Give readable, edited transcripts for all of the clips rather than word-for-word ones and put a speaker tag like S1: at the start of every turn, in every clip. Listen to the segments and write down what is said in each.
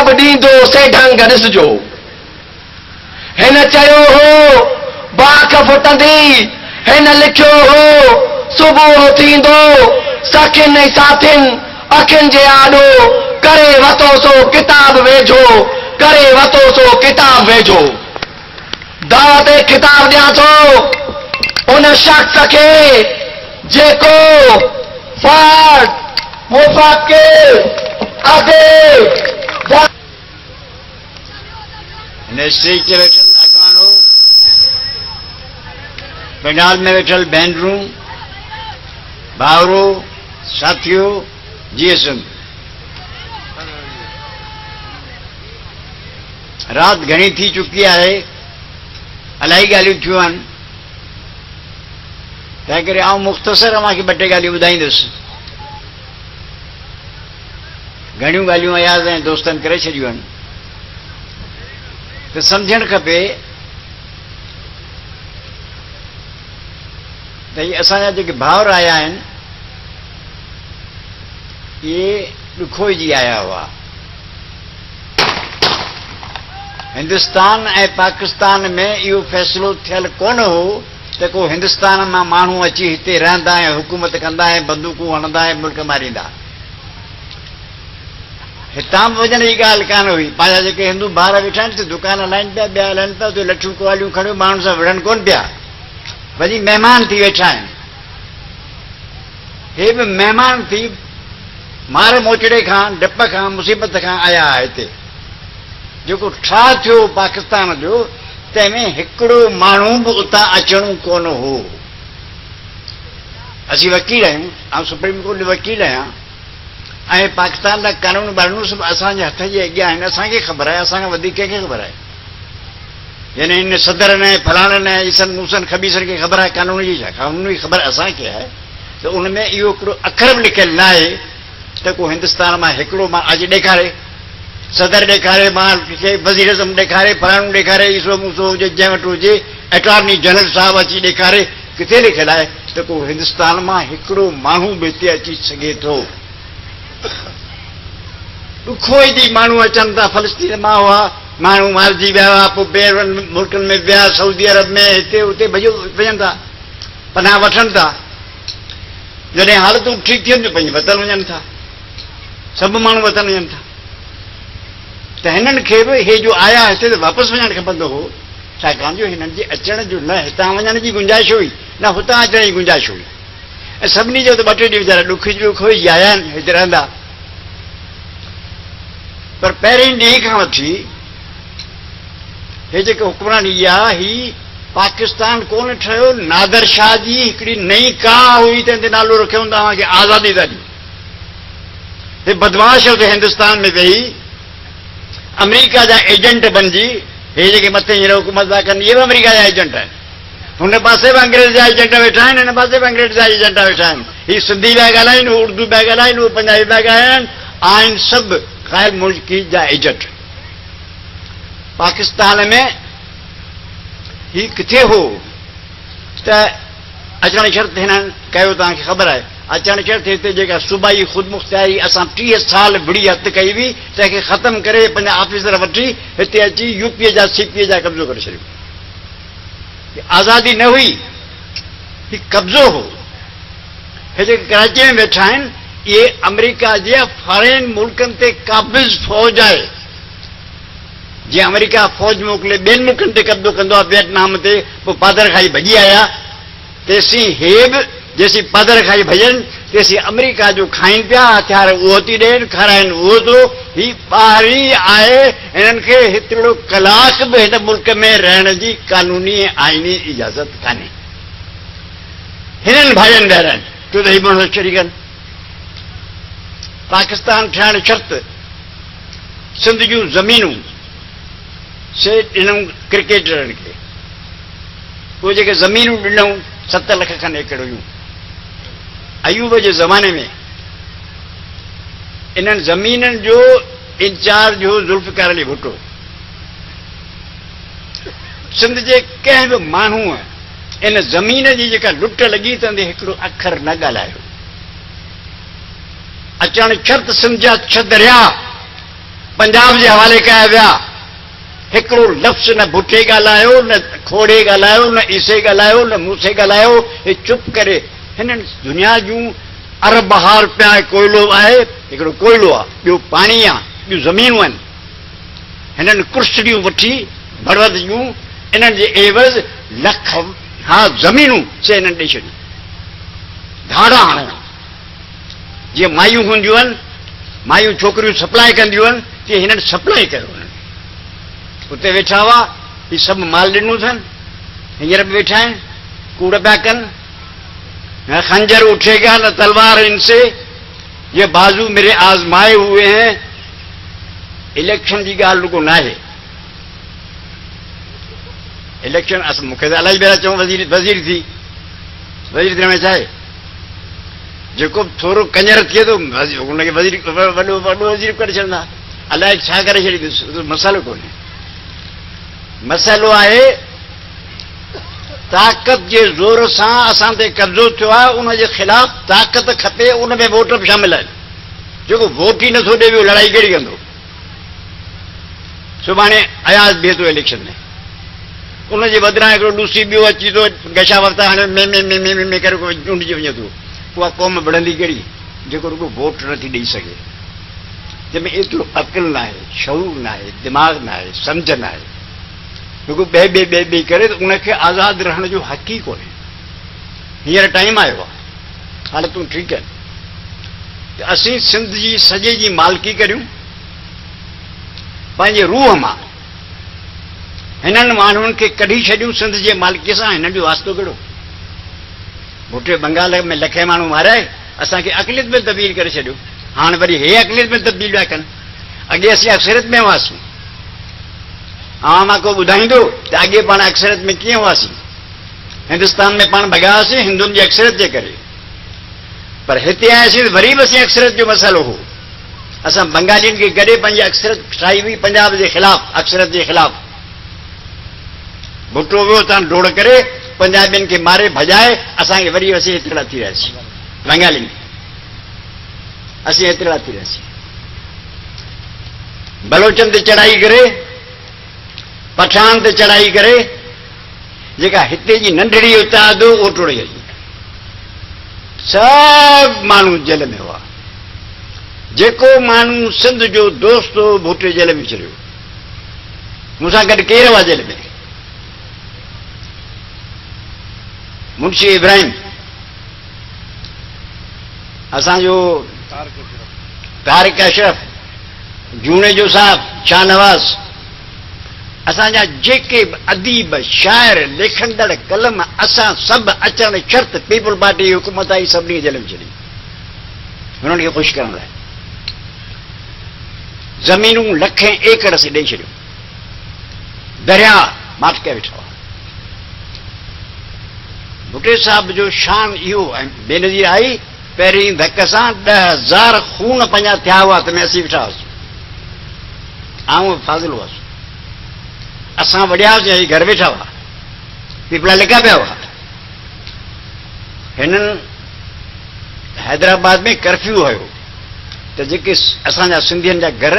S1: जवाब ॾींदो से ढंग ॾिसजो। हिन चयो हो बाख फुटंदी, हिन लिखियो हो सुबुह थींदो, सखियुनि साथियुनि अखियुनि जे आॾो, करे वतो सो किताब वेझो, करे वतो सो किताब वेझो। दावत खिताब ॾियां थो उन शख्स खे जेको फर्द मुफ़क्किर अॻे
S2: स्टेज ते वेठल अॻवानो, पंडाल में वेठल भेनरूं, भाउरो, साथियो, जीअसुनि, रात घणी थी चुकी आहे, इलाही ॻाल्हियूं थियूं आहिनि, तंहिं करे आउं मुख़्तसर अव्हांखे ॿ टे ॻाल्हियूं ॿुधाईंदुसि। घणियूं ॻाल्हियूं अयाज़ ऐं दोस्तनि करे छॾियूं आहिनि, त सम्झणु खपे त इहे असांजा जेके भाउर आया आहिनि इहे ॾुखोइजी आया हुआ। हिंदुस्तान ऐं पाकिस्तान में इहो फ़ैसिलो थियल कोन हो त को हिंदुस्तान मां माण्हू अची हिते रहंदा ऐं हुकूमत कंदा ऐं बंदूकूं हणंदा ऐं मुल्क मारींदा। हितां बि वञण जी ॻाल्हि कान हुई। पंहिंजा जेके हिंदू ॿार वेठा आहिनि त दुकान हलाइनि पिया, ॿिया हलाइनि पिया, उते लठियूं कुआलियूं खणियूं, माण्हुनि सां विढ़नि कोन पिया, वरी महिमान थी वेठा आहिनि। हे बि महिमान थी मार मोचड़े खां, डप खां, मुसीबत खां आया हिते। जेको ठा थियो पाकिस्तान जो, तंहिंमें हिकिड़ो माण्हू बि उतां अचणो कोन हो। असीं वकील आहियूं, आउं सुप्रीम कोर्ट जो वकील आहियां, ऐं पाकिस्तान जा कानून बानून सभु असांजे हथ जे अॻियां आहिनि। असांखे ख़बर आहे, असांखां वधीक कंहिंखे ख़बर आहे? यानी इन सदरनि ऐं फलाणनि ऐं ईसन मूसन खबीसनि खे ख़बर आहे कानून जी छा? कानून जी ख़बर असांखे आहे। त उन में इहो हिकिड़ो अखर बि लिखियलु न आहे त को हिंदुस्तान मां हिकिड़ो मां अॼु ॾेखारे, सदर ॾेखारे, मां वज़ीर आज़म ॾेखारे, फलाणो ॾेखारे, ईसो मूसो हुजे, जंहिं वटि हुजे, अटॉर्नी जनरल साहिबु अची ॾेखारे, किथे लिखियलु आहे त को हिंदुस्तान मां हिकिड़ो माण्हू बि हिते अची सघे थो? ॾुखो ई माण्हू अचनि था, फ़लस्तीन मां हुआ माण्हू मारिजी विया हुआ, पोइ ॿियनि मुल्कनि में विया, सऊदी अरब में, हिते हुते वञनि था, पनाह वठनि था। जॾहिं हालतूं ठीकु थियनि थियूं पंहिंजे वतन वञनि था, सभु माण्हू वतन वञनि था। त हिननि खे बि हे जो आया हिते त वापसि वञणु खपंदो हो, छाकाणि जो हिननि जे अचण जो न हितां वञण जी गुंजाइश हुई, न हुतां अचण जी गुंजाइश हुई। ऐं सभिनी जो त ॿ टे ॾींहं वीचारा ॾुखोई आया आहिनि, हिते रहंदा। पर पहिरें ॾींहं खां वठी हे जेके हुकमरानी इहा ही पाकिस्तान कोन ठहियो, नादर शाह जी हिकिड़ी नई का हुई, तंहिंते नालो रखियो हूंदा तव्हांखे आज़ादी था ॾियूं। हे बदमाश हुते हिंदुस्तान में वेही अमेरिका जा एजेंट बणिजी, हे जेके मथे हींअर हुकूमत था कनि, इहे बि अमेरिका जा एजेंट आहिनि। हुन पासे बि अंग्रेज़ जा एजेंट वेठा आहिनि, हिन पासे बि अंग्रेज़ जा एजेंट वेठा आहिनि। हीअ सिंधी पिया ॻाल्हाइनि, उहे उर्दू पिया ॻाल्हाइनि, उहे पंजाबी पिया ॻाल्हाइनि, आहिनि सभु ग़ैर मुल्की जा एजेंट। पाकिस्तान में ही किथे हो त अचण शर्त हिननि कयो, तव्हांखे ख़बर आहे अचण शर्त हिते जेका सूबाई ख़ुदमुख्तियारी असां 30 साल विड़ी हथ कई हुई, तंहिंखे ख़तमु करे पंहिंजा ऑफिसर वठी हिते अची यूपीअ जा सीपीअ जा कब्ज़ो करे छॾियो। आज़ादी न हुई, ही कब्ज़ो हो। हे जेके कराची में वेठा आहिनि, इहे अमेरिका जे फॉरेन मुल्कनि ते क़ाबिज़ फौज आहे। जीअं अमेरिका फौज मोकिले ॿियनि मुल्कनि ते कब्ज़ो कंदो आहे, वियतनाम ते, पोइ पादर खाई भॼी आया, तेसीं हे बि जेसीं पादर खाई भॼनि तेसीं अमेरिका जो खाइनि पिया, हथियार उहो थी ॾियनि, खाराइनि उहो थो। ही ॿाहिरी आहे, हिननि खे हिकिड़ो कलाक बि हिन मुल्क में रहण जी कानूनी ऐं आइनी इजाज़त कान्हे। हिननि भाइनि ॿाहिरनि छो त ही माण्हू शरीकनि। पाकिस्तान ठहिण शर्त सिंध जूं ज़मीनूं से ॾिनऊं क्रिकेटरनि खे, उहे जेके ज़मीनूं ॾिनऊं 7 लख खनि एकड़ हुयूं। अयूब जे ज़माने में इन्हनि ज़मीननि जो इंचार्ज हो ज़ुल्फ़िकार अली भुट्टो। सिंध जे कंहिं बि माण्हूअ इन ज़मीन जी जेका लुट लॻी तंहिंते हिकिड़ो अखर न ॻाल्हायो। अचण शर्त सिंध जा 6 दरिया पंजाब जे हवाले कया विया। हिकिड़ो लफ़्ज़ न भुटे ॻाल्हायो, न खोड़े ॻाल्हायो, न ईसे ॻाल्हायो, न मूसे ॻाल्हायो। हे चुप करे हिननि दुनिया जूं अरब बहार पिया कोयलो आहे, हिकिड़ो कोयलो आहे, ॿियो पाणी आहे, ॿियूं ज़मीनूं आहिनि। हिननि कुर्सड़ियूं वठी बड़वद जूं, इन्हनि जे एवज़ लख हा ज़मीनूं से हिननि ॾेई छॾियूं। धाड़ा हणिया जीअं मायूं हूंदियूं आहिनि, मायूं छोकिरियूं सप्लाई कंदियूं आहिनि, तीअं हिननि सप्लाई कयो। उते वेठा हुआ, ही सभु माल ॾिनो अथनि, हींअर बि वेठा आहिनि, कूड़ पिया कनि। न खंजर उठेगा न तलवार इनसे, ये बाजू मेरे आजमाए हुए हैं। इलेक्शन जी ॻाल्हि रुगो न आहे। इलेक्शन मूंखे त इलाही भेरा चऊं वज़ीर थी, वज़ीर थियण में छा आहे? जेको थोरो कंजर थिए थो हुनखे वज़ीर वॾो वज़ीर करे छॾंदा। अलाए छा करे छॾींदुसि, मसालो कोन्हे। मसइलो आहे ताक़त जे ज़ोर सां असां ते कब्ज़ो थियो आहे, उनजे ख़िलाफ़ ताक़त खपे, उन में वोट बि शामिल आहिनि। जेको वोट ई नथो ॾे, वियो लड़ाई कहिड़ी कंदो? सुभाणे अयाज़ बीहे थो इलेक्शन में, उनजे बदिरां हिकिड़ो ॾूसी ॿियो अची थो गशा वरिता हाणे में करे चूंडिजी वञे थो। उहा क़ौम बढ़ंदी कहिड़ी जेको रुगो वोट नथी ॾेई सघे, जंहिंमें एतिरो अक़ुल न आहे, शऊर न आहे, दिमाग़ न आहे, सम्झ न आहे। रुगो ॿे करे त उनखे आज़ादु रहण जो हक़ ई कोन्हे। हींअर टाइम आयो आहे, हालतूं ठीकु आहिनि त असीं सिंध जी सॼे जी मालिकी करियूं पंहिंजे रूह मां। हिननि माण्हुनि खे कढी छॾियूं सिंध जे मालिकीअ सां, हिननि जो वास्तो कहिड़ो? भुटे बंगाल में लखे माण्हू माराए, असांखे अक़लियत में तब्दील करे छॾियो। हाणे वरी हे अक़लियत में तब्दील पिया कनि। अॻे असीं अक्सरियत में हुआसीं। मां को ॿुधाईंदो त अॻे पाण अक्सरियत में कीअं हुआसीं। हिंदुस्तान में पाण भॻा हुआसीं हिंदुनि जी अक्सरियत जे करे, पर हिते आयासीं त वरी बि असीं अक्सरियत जो मसइलो हो। असां बंगालियुनि खे गॾे पंहिंजी अक्सरियत ठाही हुई पंजाब जे ख़िलाफ़, अक्सरियत जे ख़िलाफ़। भुटो वियो तां डोड़ करे पंजाबियुनि खे मारे भॼाए, असांखे वरी असीं हेतिरा थी रहियासीं। बंगालियुनि खे असीं हेतिरा थी रहियासीं। बलोचनि ते चढ़ाई करे, पठान ते चढ़ाई करे, जेका हिते जी नंढड़ी उताद उहो टुड़ी वई। सभु माण्हू जेल में हुआ। जेको माण्हू सिंध जो दोस्त हो भुटे जेल में चढ़ियो। मूंसां गॾु केरु हुआ जेल में? मुंशी इब्राहिम, असांजो तारिक अशरफ, जूने जो साहब, शाहनवाज़, असांजा जेके अदीब, शाइर, लेखंदड़, कलम, असां सभु अचण शर्त पीपल पार्टी जी हुकूमत आई, सभिनी जेल में छॾी हुननि खे ख़ुशि करण लाइ। ज़मीनूं लखें एकड़ से ॾेई छॾियूं। दरिया माटके वेठा हुआ। भुटे साहब जो शान इहो ऐं बेनज़ीर आई। पहिरीं धक सां 10,000 खून पंहिंजा थिया हुआ त में असीं वेठा हुआसीं। आऊं फाज़िल हुआसीं। असां वॾिया हुआसीं, ऐं घर वेठा हुआ, पीपला लिखा पिया हुआ। हिननि हैदराबाद में कर्फ्यू हुयो त जेके असांजा सिंधियुनि जा घर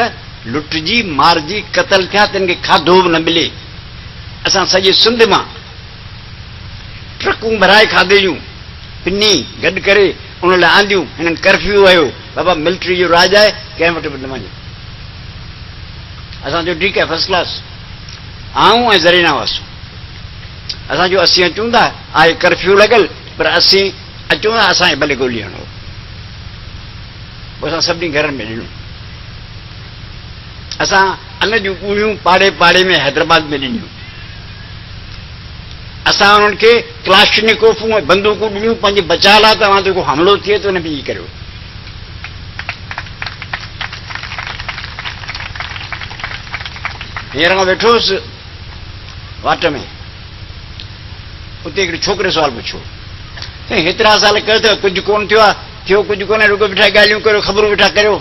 S2: लुटिजी मारिजी क़तल थिया, तिन खे खाधो बि न मिले। असां सॼे सिंध मां ट्रकूं भराए खाधे जूं पिनी गॾु करे उन लाइ आंदियूं। हिननि कर्फ्यू हुयो, बाबा मिलिट्री जो राज आहे, कंहिं वटि बि न वञो। असां चयो ठीकु आहे, फर्स्ट क्लास। आऊं ऐं ज़रीना हुआसीं। असां जो असीं अचूं था, आहे कर्फ्यू लॻल, पर असीं अचूं था, असांखे भले गोली हणो। पोइ असां सभिनी घरनि में ॾिनूं। असां अन जूं ॻूड़ियूं पाड़े पाड़े में हैदराबाद में ॾिनियूं। असां उन्हनि खे क्लाशनिकोफूं ऐं बंदूकूं ॾिनियूं पंहिंजे बचाव लाइ। तव्हां ते को हमिलो थिए त हुन में ई करियो। हींअर मां वेठो हुउसि वाट में, उते हिकिड़े छोकिरे सुवाल पुछियो, हेतिरा साल कयो अथव, कुझु कोन थियो आहे? थियो कुझु कोन्हे, रुगो वेठा ॻाल्हियूं करियो, ख़बरूं वेठा करियो।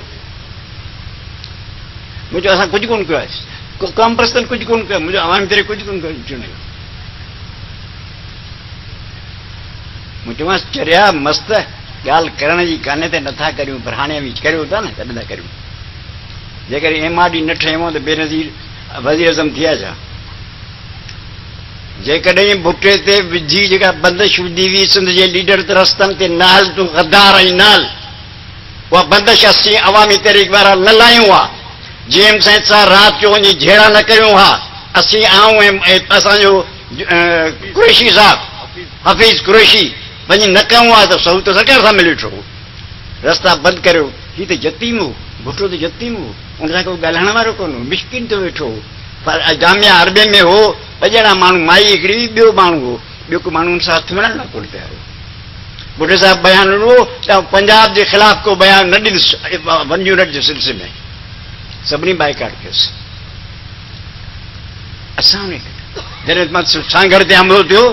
S2: मूं चयो असां कुझु कोन कयो आहे, कम प्रस्तन कुझु कोन कयो। मुंहिंजो आवाम तेरे कुझु कोन कयो। मूं चयोमांसि चरिया मस्तु ॻाल्हि करण जी कान्हे त नथा करियूं, पर हाणे करियो था न, कॾहिं था करियूं। जेकर MRD न ठहियो त बेनज़ीर वज़ीर आज़म थिया छा? जेकॾहिं भुटे ते विझी जेका बंदिश विधी हुई सिंध जे लीडर ते रस्तनि ते नाल तूं गद्दार ऐं नाल, उहा बंदिश असीं अवामी तहरीक वारा न लायूं हा। जेम साईं सां राति जो वञी झेड़ा न कयूं हा। असीं आऊं ऐं असांजो कुरैशी साहब हफ़ीज़ कुरैशी वञी न कयूं हा त सहूलियत त सरकार सां मिली वेठो, रस्ता बंदि करियो। हीउ त यतीम हो, भुटो त यतीम हो, उन सां कोई ॻाल्हाइण वारो कोन हो, मिस्किन ते वेठो हो। पर जामिया अरबे में हो, ॿ ॼणा माण्हू, माई हिकिड़ी, ॿियो माण्हू हो, ॿियो को माण्हू हुन सां हथु मिलाइण न कोन तयार हो। भुटे साहब बयानु ॾिनो त पंजाब जे ख़िलाफ़ को बयानु न ॾींदुसि 1 यूनिट जे सिलसिले में, सभिनी बाइकाट कयोसि। असां जॾहिं सांगड़ ते हमिलो थियो,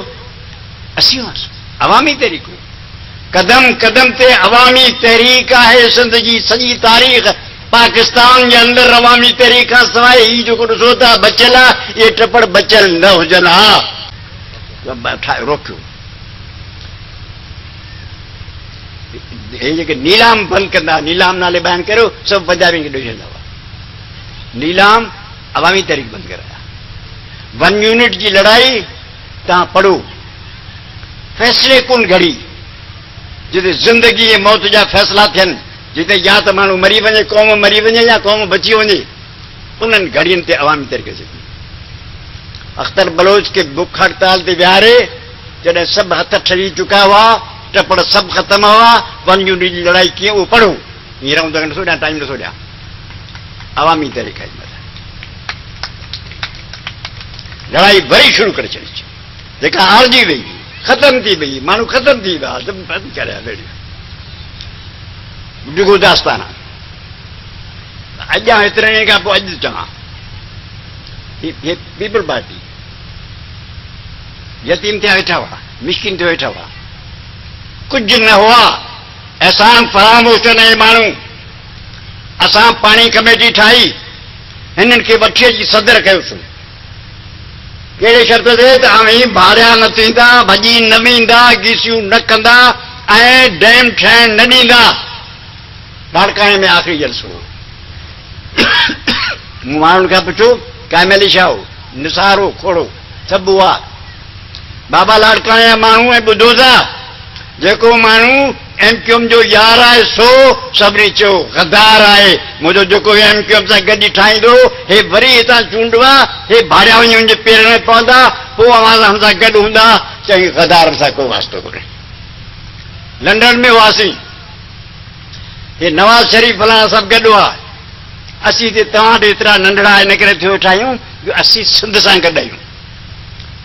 S2: असीं हुआसीं अवामी तहरीक। कदम कदम ते अवामी तहरीक आहे सिंध जी सॼी तारीख़। पाकिस्तान जे अंदरि अवामी तहरीक खां सवाइ हीउ जेको ॾिसो था बचियल आहे, इहे टपड़ बचियल न हुजनि हा, रोकियो। हे जेके नीलाम बंदि कंदा, नीलाम नाले बयानु करियो, सभु पंजाबी खे ॾेई छॾंदा हुआ। नीलाम अवामी तहरीक बंदि कराया। 1 यूनिट जी लड़ाई तव्हां पढ़ो, फ़ैसिले कोन घड़ी, जिते ज़िंदगी ऐं मौत जा फ़ैसिला थियनि, जिते या त माण्हू मरी वञे, क़ौम मरी वञे, या क़ौम बची वञे, उन्हनि घड़ियुनि ते अवामी तहरीक जी। अख्तर बलोच खे बुख हड़ताल ते विहारे, जॾहिं सभु हथ ठरी चुका हुआ, टपड़ सभु ख़तम हुआ, 1 यूनिट जी लड़ाई कीअं, उहो पढ़ो। हींअर हूंदो ॾिसो ॾियां, टाइम ॾिसो ॾियां, अवामी तहरीक जी लड़ाई वरी शुरू करे छॾी, जेका हारजी वई, ख़तम थी वई, माण्हू ख़तम थी विया, सभु बंदि करे ॾिघो दास्तान। अॼां हेतिरे खां पोइ अॼु चवां, पीपल पार्टी यतीम थिया वेठा हुआ, मिस्किन थियो वेठा हुआ, कुझु न हुआ, अहसान फरामोश न माण्हू। असां पाणी कमेटी ठाही, हिननि खे वठी अची सदर कयोसीं। कहिड़े शर्त ते त हाणे भाड़िया न थींदा, भॼी न वेंदा, गीसियूं न कंदा ऐं डैम ठहण न ॾींदा। लाड़काणे में आख़िरी जलसो मूं माण्हुनि खां पुछो, कामेली छा हो, निसार हो, खोड़ो, सभु हुआ। बाबा लाड़काणे जा माण्हू ऐं ॿुधो था, जेको माण्हू MQM जो यार आहे सो सभिनी चयो गद्दार आहे। मुंहिंजो जेको MQM सां गॾु ठाहींदो, हे वरी हितां चूंडवा, हे भाड़िया वञी मुंहिंजे पेर में पवंदा, पोइ अवां सां गॾु हूंदा। चई गद्दार सां को वास्तो कोन्हे। लंडन में हुआसीं, हे नवाज़ शरीफ़ फलाणा सभु गॾु हुआ। असीं हिते तव्हां वटि एतिरा नंढड़ा इन करे थियो वेठा आहियूं, असीं सिंध सां गॾु आहियूं।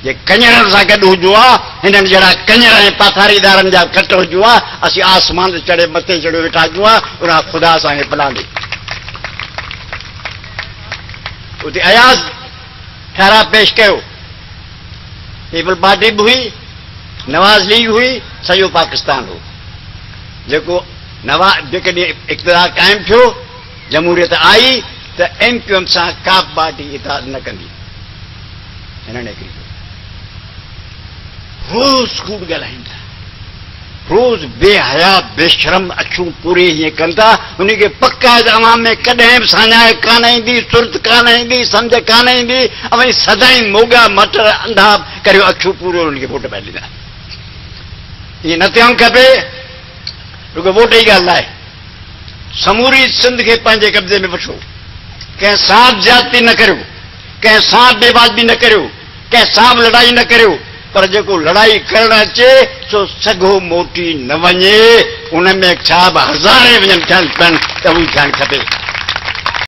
S2: जे कञरनि सां गॾु हुजो आहे, हिननि जहिड़ा कञर ऐं पाथारीदारनि जा कट हुजो आहे, असीं आसमान ते चढ़े मथे चढ़ियो वेठा हुजो आहे, उन ख़ुदा असांखे भला ॾे। उते अयाज़ ठाराह पेश कयो, पीपल पार्टी बि हुई, नवाज़ लीग हुई, सॼो पाकिस्तान हो। जेको जेकॾहिं इक़्तिदार क़ाइमु थियो, जमहूरियत आई, त MQM सां का पार्टी इताद न कंदी। हिननि हिकिड़ी रोज़ कूड़ ॻाल्हाईंदा, रोज़ बेहया बेशरम अखियूं पूरे हीअं कनि था। उनखे पकायद अवाम में कॾहिं बि साञाए कान ईंदी, सुरत कान ईंदी, सम्झ कान ईंदी, ऐं सदाई मोगा मटर अंधा करियो अखियूं पूरो उनखे वोट पाए ॾींदा। ईअं न थियणु खपे। रुगो वोट जी ॻाल्हि आहे, समूरी सिंध खे पंहिंजे कब्ज़े में वठो। कंहिं सां ज्यादती न करियो, कंहिं सां बेवाजबी न करियो, कंहिं सां बि लड़ाई न करियो। पर जेको लड़ाई करणु अचे सो सॻो मोटी न वञे, उन में छा बि हज़ारे वञनि थियनि पियनि त उहो थियणु खपे।